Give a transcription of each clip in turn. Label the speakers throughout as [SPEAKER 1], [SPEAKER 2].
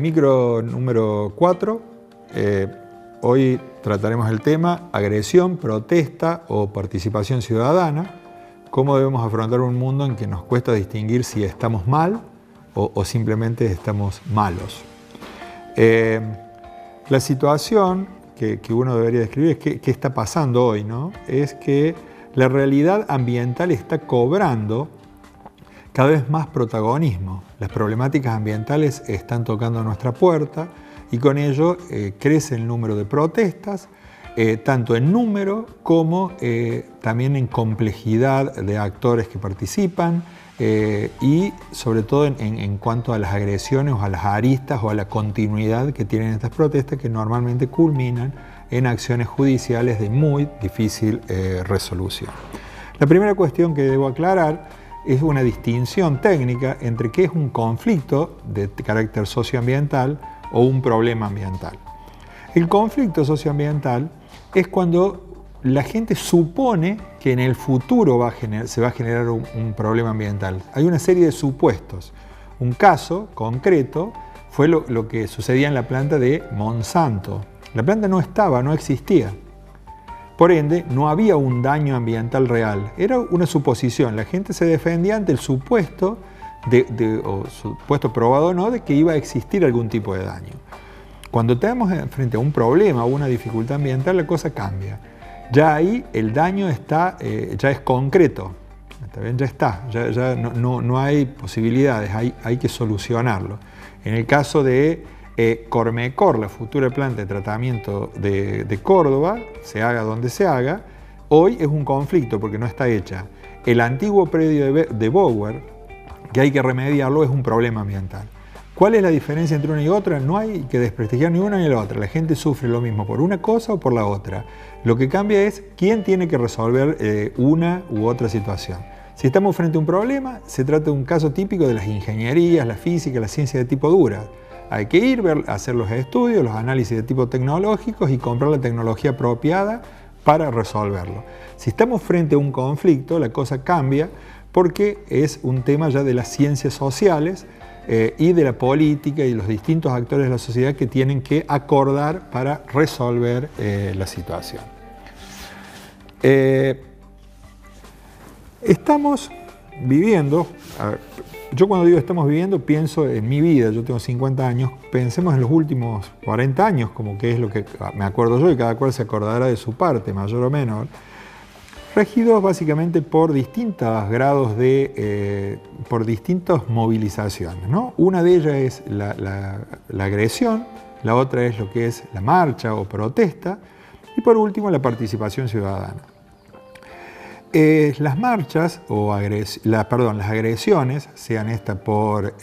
[SPEAKER 1] micro número 4. Hoy trataremos el tema agresión, protesta o participación ciudadana. Cómo debemos afrontar un mundo en que nos cuesta distinguir si estamos mal o simplemente estamos malos. La situación que uno debería describir es qué está pasando hoy, ¿no? Es que la realidad ambiental está cobrando cada vez más protagonismo. Las problemáticas ambientales están tocando nuestra puerta y con ello crece el número de protestas, tanto en número como también en complejidad de actores que participan y sobre todo en cuanto a las agresiones o a las aristas o a la continuidad que tienen estas protestas, que normalmente culminan en acciones judiciales de muy difícil resolución. La primera cuestión que debo aclarar es una distinción técnica entre qué es un conflicto de carácter socioambiental o un problema ambiental. El conflicto socioambiental es cuando la gente supone que en el futuro se va a generar un problema ambiental. Hay una serie de supuestos. Un caso concreto fue lo que sucedía en la planta de Monsanto. La planta no existía. Por ende, no había un daño ambiental real. Era una suposición. La gente se defendía ante el supuesto, o supuesto probado o no, de que iba a existir algún tipo de daño. Cuando estamos frente a un problema o una dificultad ambiental, la cosa cambia. Ya ahí el daño ya es concreto. ¿Está bien? Ya está. Ya no hay posibilidades. Hay que solucionarlo. En el caso de Cormecor, la futura planta de tratamiento de Córdoba, se haga donde se haga, hoy es un conflicto porque no está hecha. El antiguo predio de Bower, que hay que remediarlo, es un problema ambiental. ¿Cuál es la diferencia entre una y otra? No hay que desprestigiar ni una ni la otra. La gente sufre lo mismo por una cosa o por la otra. Lo que cambia es quién tiene que resolver una u otra situación. Si estamos frente a un problema, se trata de un caso típico de las ingenierías, la física, la ciencia de tipo dura. Hay que ir, hacer los estudios, los análisis de tipo tecnológicos y comprar la tecnología apropiada para resolverlo. Si estamos frente a un conflicto, la cosa cambia porque es un tema ya de las ciencias sociales y de la política y los distintos actores de la sociedad que tienen que acordar para resolver la situación. Estamos viviendo... Yo cuando digo estamos viviendo pienso en mi vida, yo tengo 50 años, pensemos en los últimos 40 años, como que es lo que me acuerdo yo y cada cual se acordará de su parte, mayor o menor, regidos básicamente por distintos grados por distintas movilizaciones, ¿no? Una de ellas es la agresión, la otra es lo que es la marcha o protesta y por último la participación ciudadana. Las marchas o las agresiones, sean estas por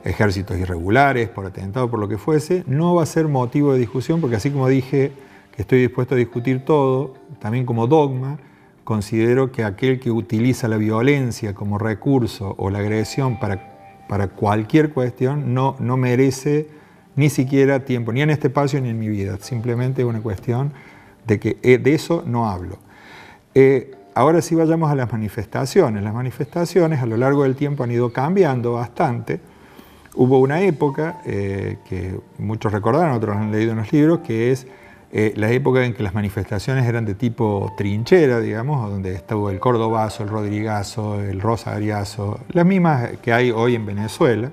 [SPEAKER 1] ejércitos irregulares, por atentados, por lo que fuese, no va a ser motivo de discusión porque así como dije que estoy dispuesto a discutir todo, también como dogma, considero que aquel que utiliza la violencia como recurso o la agresión para cualquier cuestión no merece ni siquiera tiempo, ni en este espacio ni en mi vida. Simplemente es una cuestión de que de eso no hablo. Ahora sí vayamos a las manifestaciones. Las manifestaciones a lo largo del tiempo han ido cambiando bastante. Hubo una época que muchos recordarán, otros han leído en los libros, que es la época en que las manifestaciones eran de tipo trinchera, digamos, donde estuvo el Cordobazo, el Rodrigazo, el Rosariazo, las mismas que hay hoy en Venezuela,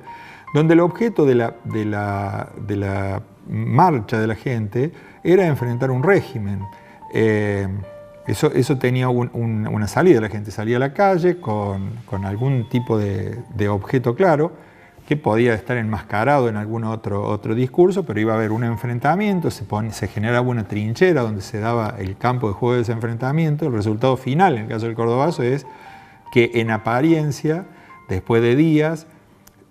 [SPEAKER 1] donde el objeto de la marcha de la gente era enfrentar un régimen. Eso tenía una salida, la gente salía a la calle con algún tipo de objeto claro, que podía estar enmascarado en algún otro discurso, pero iba a haber un enfrentamiento, se generaba una trinchera donde se daba el campo de juego de ese enfrentamiento. El resultado final, en el caso del Cordobazo, es que en apariencia, después de días,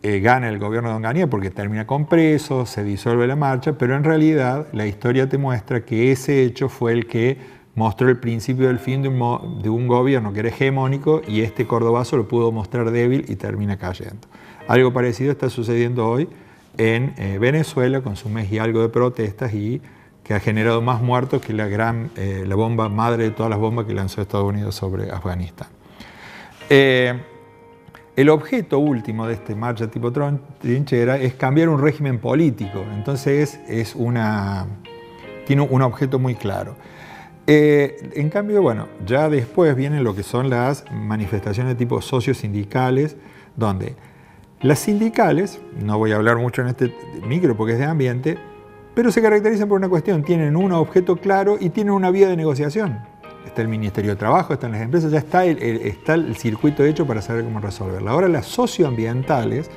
[SPEAKER 1] gana el gobierno de Onganía porque termina con presos, se disuelve la marcha, pero en realidad la historia te muestra que ese hecho fue el que mostró el principio del fin de un gobierno que era hegemónico y este Cordobazo lo pudo mostrar débil y termina cayendo. Algo parecido está sucediendo hoy en Venezuela con su mes y algo de protestas y que ha generado más muertos que la bomba madre de todas las bombas que lanzó Estados Unidos sobre Afganistán. El objeto último de esta marcha tipo trinchera es cambiar un régimen político, entonces tiene un objeto muy claro. En cambio, bueno, ya después vienen lo que son las manifestaciones de tipo sociosindicales, donde las sindicales, no voy a hablar mucho en este micro porque es de ambiente, pero se caracterizan por una cuestión, tienen un objeto claro y tienen una vía de negociación. Está el Ministerio de Trabajo, están las empresas, ya está el circuito hecho para saber cómo resolverla. Ahora las socioambientales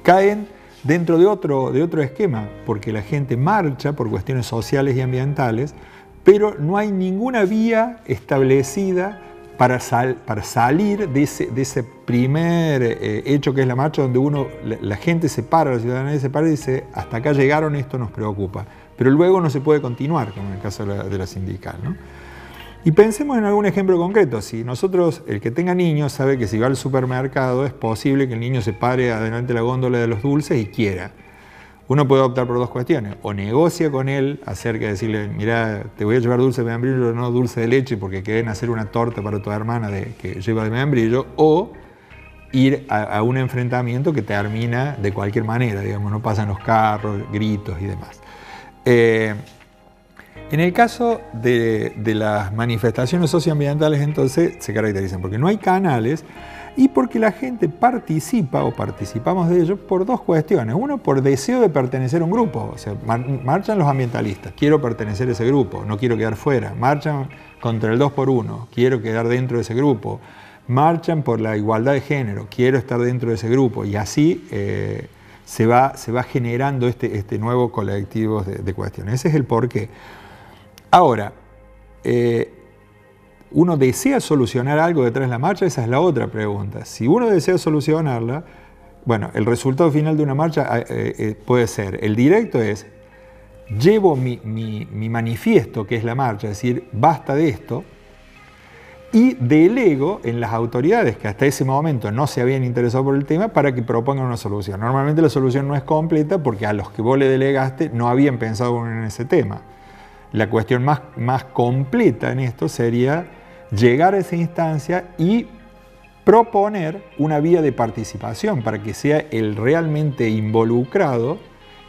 [SPEAKER 1] caen dentro de otro esquema, porque la gente marcha por cuestiones sociales y ambientales, pero no hay ninguna vía establecida para salir de ese primer hecho que es la marcha, donde la gente se para, la ciudadanía se para y dice, hasta acá llegaron, esto nos preocupa. Pero luego no se puede continuar, como en el caso de la sindical, ¿no? Y pensemos en algún ejemplo concreto. Si nosotros, el que tenga niños, sabe que si va al supermercado es posible que el niño se pare adelante de la góndola de los dulces y quiera. Uno puede optar por dos cuestiones. O negocia con él acerca de decirle, mira, te voy a llevar dulce de membrillo, no dulce de leche, porque quieren hacer una torta para tu hermana que lleva de membrillo. O ir a un enfrentamiento que termina de cualquier manera, digamos, no pasan los carros, gritos y demás. En el caso de las manifestaciones socioambientales, entonces, se caracterizan porque no hay canales y porque la gente participa o participamos de ellos por dos cuestiones. Uno, por deseo de pertenecer a un grupo. O sea, marchan los ambientalistas, quiero pertenecer a ese grupo, no quiero quedar fuera. Marchan contra el 2x1, quiero quedar dentro de ese grupo. Marchan por la igualdad de género, quiero estar dentro de ese grupo. Y así se va generando este nuevo colectivo de cuestiones. Ese es el porqué. Ahora, ¿uno desea solucionar algo detrás de la marcha? Esa es la otra pregunta. Si uno desea solucionarla, bueno, el resultado final de una marcha puede ser, el directo es, llevo mi manifiesto, que es la marcha, es decir, basta de esto, y delego en las autoridades que hasta ese momento no se habían interesado por el tema para que propongan una solución. Normalmente la solución no es completa porque a los que vos le delegaste no habían pensado en ese tema. La cuestión más completa en esto sería llegar a esa instancia y proponer una vía de participación para que sea el realmente involucrado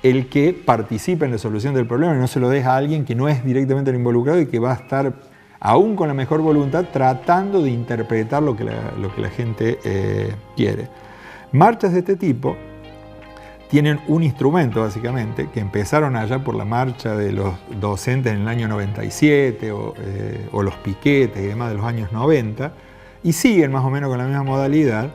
[SPEAKER 1] el que participe en la solución del problema y no se lo deja a alguien que no es directamente el involucrado y que va a estar, aún con la mejor voluntad, tratando de interpretar lo que la gente quiere. Marchas de este tipo tienen un instrumento, básicamente, que empezaron allá por la marcha de los docentes en el año 97 o los piquetes y demás de los años 90, y siguen más o menos con la misma modalidad,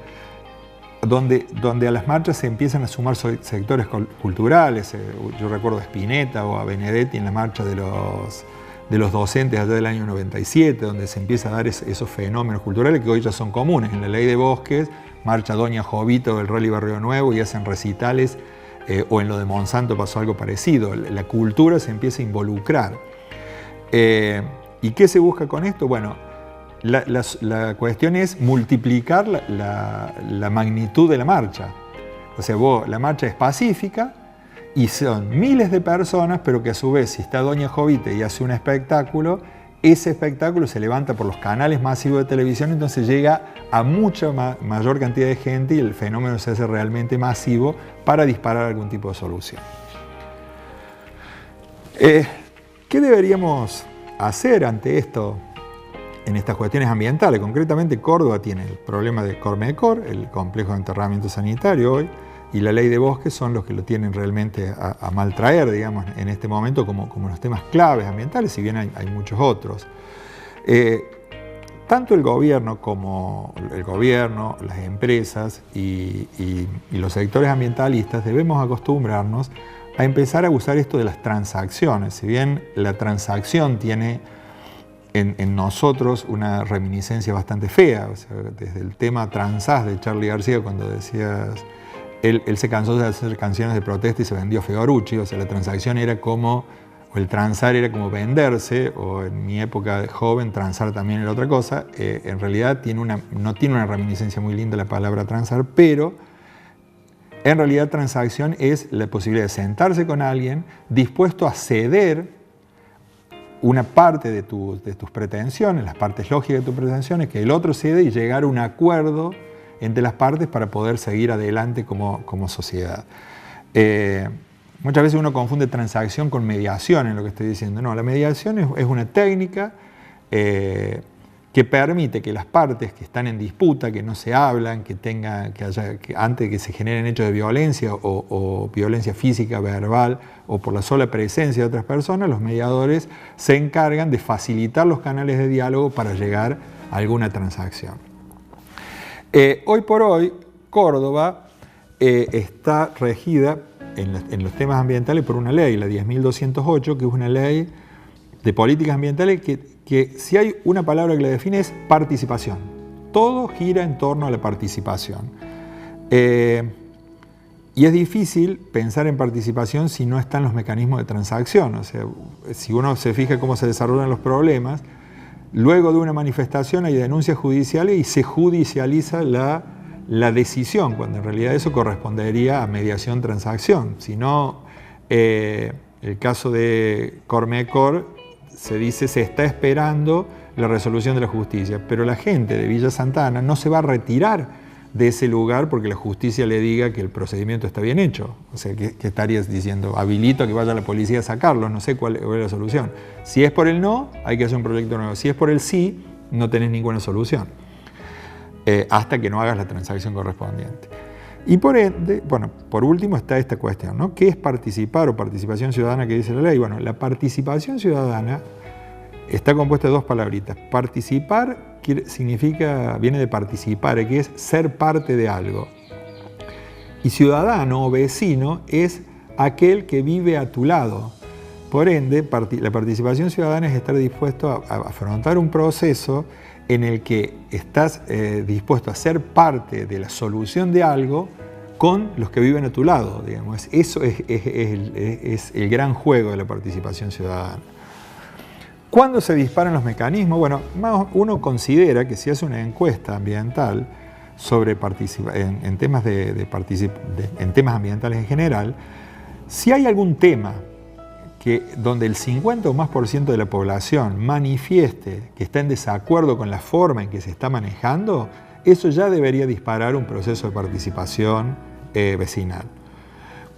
[SPEAKER 1] donde a las marchas se empiezan a sumar sectores culturales. Yo recuerdo a Spinetta o a Benedetti en la marcha de los docentes allá del año 97, donde se empieza a dar esos fenómenos culturales que hoy ya son comunes. En la Ley de Bosques marcha Doña Jovito del Rally Barrio Nuevo y hacen recitales, o en lo de Monsanto pasó algo parecido. La cultura se empieza a involucrar. ¿Y qué se busca con esto? Bueno, la cuestión es multiplicar la magnitud de la marcha. O sea, la marcha es pacífica y son miles de personas, pero que a su vez, si está Doña Jovita y hace un espectáculo, ese espectáculo se levanta por los canales masivos de televisión, entonces llega a mucha mayor cantidad de gente y el fenómeno se hace realmente masivo para disparar algún tipo de solución. ¿Qué deberíamos hacer ante esto en estas cuestiones ambientales? Concretamente, Córdoba tiene el problema de Cormecor, el complejo de enterramiento sanitario hoy, y la Ley de Bosques son los que lo tienen realmente a mal traer, digamos, en este momento como los temas claves ambientales, si bien hay muchos otros. Tanto el gobierno como las empresas y los sectores ambientalistas debemos acostumbrarnos a empezar a usar esto de las transacciones. Si bien la transacción tiene en nosotros una reminiscencia bastante fea, o sea, desde el tema transaz de Charly García, cuando decías, él se cansó de hacer canciones de protesta y se vendió a Fiorucci, o sea, la transacción era como, o el transar era como venderse, o en mi época de joven, transar también era otra cosa. En realidad no tiene una reminiscencia muy linda la palabra transar, pero en realidad transacción es la posibilidad de sentarse con alguien dispuesto a ceder una parte de tus pretensiones, las partes lógicas de tus pretensiones, que el otro cede y llegar a un acuerdo entre las partes para poder seguir adelante como sociedad. Muchas veces uno confunde transacción con mediación en lo que estoy diciendo. No, la mediación es una técnica que permite que las partes que están en disputa, que no se hablan, que antes de que se generen hechos de violencia o violencia física, verbal o por la sola presencia de otras personas, los mediadores se encargan de facilitar los canales de diálogo para llegar a alguna transacción. Hoy por hoy, Córdoba está regida en los temas ambientales por una ley, la 10.208, que es una ley de políticas ambientales que si hay una palabra que la define es participación. Todo gira en torno a la participación. Y es difícil pensar en participación si no están los mecanismos de transacción. O sea, si uno se fija cómo se desarrollan los problemas, luego de una manifestación hay denuncias judiciales y se judicializa la decisión, cuando en realidad eso correspondería a mediación-transacción. Si no, el caso de Cormecor se dice se está esperando la resolución de la justicia, pero la gente de Villa Santa Ana no se va a retirar de ese lugar porque la justicia le diga que el procedimiento está bien hecho. O sea, ¿qué estarías diciendo? Habilito a que vaya la policía a sacarlo, no sé cuál es la solución. Si es por el no, hay que hacer un proyecto nuevo. Si es por el sí, no tenés ninguna solución. Hasta que no hagas la transacción correspondiente. Y por ende, bueno, por último está esta cuestión, ¿no? ¿Qué es participar o participación ciudadana que dice la ley? Bueno, la participación ciudadana está compuesta de dos palabritas. Participar viene de participar, que es ser parte de algo. Y ciudadano o vecino es aquel que vive a tu lado. Por ende, la participación ciudadana es estar dispuesto a afrontar un proceso en el que estás dispuesto a ser parte de la solución de algo con los que viven a tu lado, digamos. Eso es el gran juego de la participación ciudadana. ¿Cuándo se disparan los mecanismos? Bueno, uno considera que si hace una encuesta ambiental sobre en temas ambientales en general, si hay algún tema donde el 50 o más por ciento de la población manifieste que está en desacuerdo con la forma en que se está manejando, eso ya debería disparar un proceso de participación vecinal.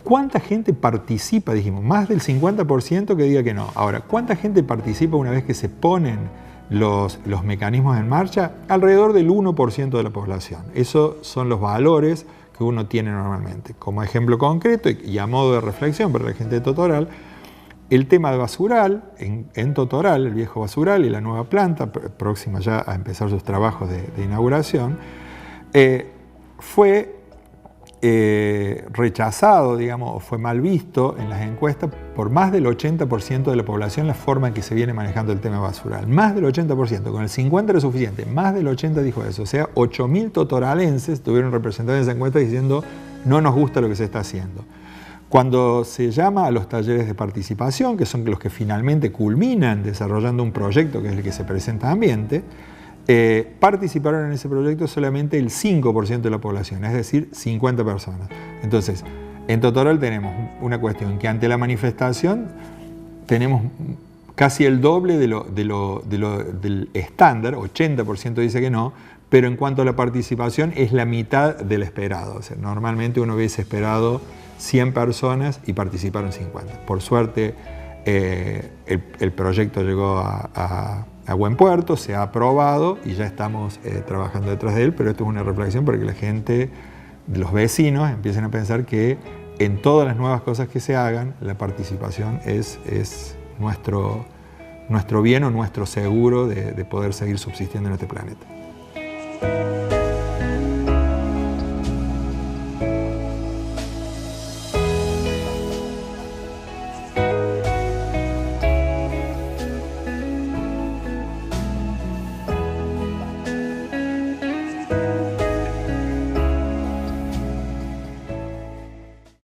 [SPEAKER 1] ¿Cuánta gente participa? Dijimos, más del 50% que diga que no. Ahora, ¿cuánta gente participa una vez que se ponen los mecanismos en marcha? Alrededor del 1% de la población. Esos son los valores que uno tiene normalmente. Como ejemplo concreto y a modo de reflexión para la gente de Totoral, el tema de basural, en Totoral, el viejo basural y la nueva planta, próxima ya a empezar sus trabajos de inauguración, fue rechazado, digamos, o fue mal visto en las encuestas por más del 80% de la población la forma en que se viene manejando el tema basural. Más del 80%, con el 50% era suficiente, más del 80% dijo eso. O sea, 8.000 totoralenses tuvieron representados en esa encuesta diciendo no nos gusta lo que se está haciendo. Cuando se llama a los talleres de participación, que son los que finalmente culminan desarrollando un proyecto que es el que se presenta a ambiente, participaron en ese proyecto solamente el 5% de la población, es decir, 50 personas. Entonces, en Totoral tenemos una cuestión que ante la manifestación tenemos casi el doble del estándar, 80% dice que no, pero en cuanto a la participación es la mitad del esperado. O sea, normalmente uno hubiese esperado 100 personas y participaron 50. Por suerte, el proyecto llegó a buen puerto, se ha aprobado y ya estamos trabajando detrás de él, pero esto es una reflexión para que la gente, los vecinos, empiecen a pensar que en todas las nuevas cosas que se hagan, la participación es nuestro bien o nuestro seguro de poder seguir subsistiendo en este planeta.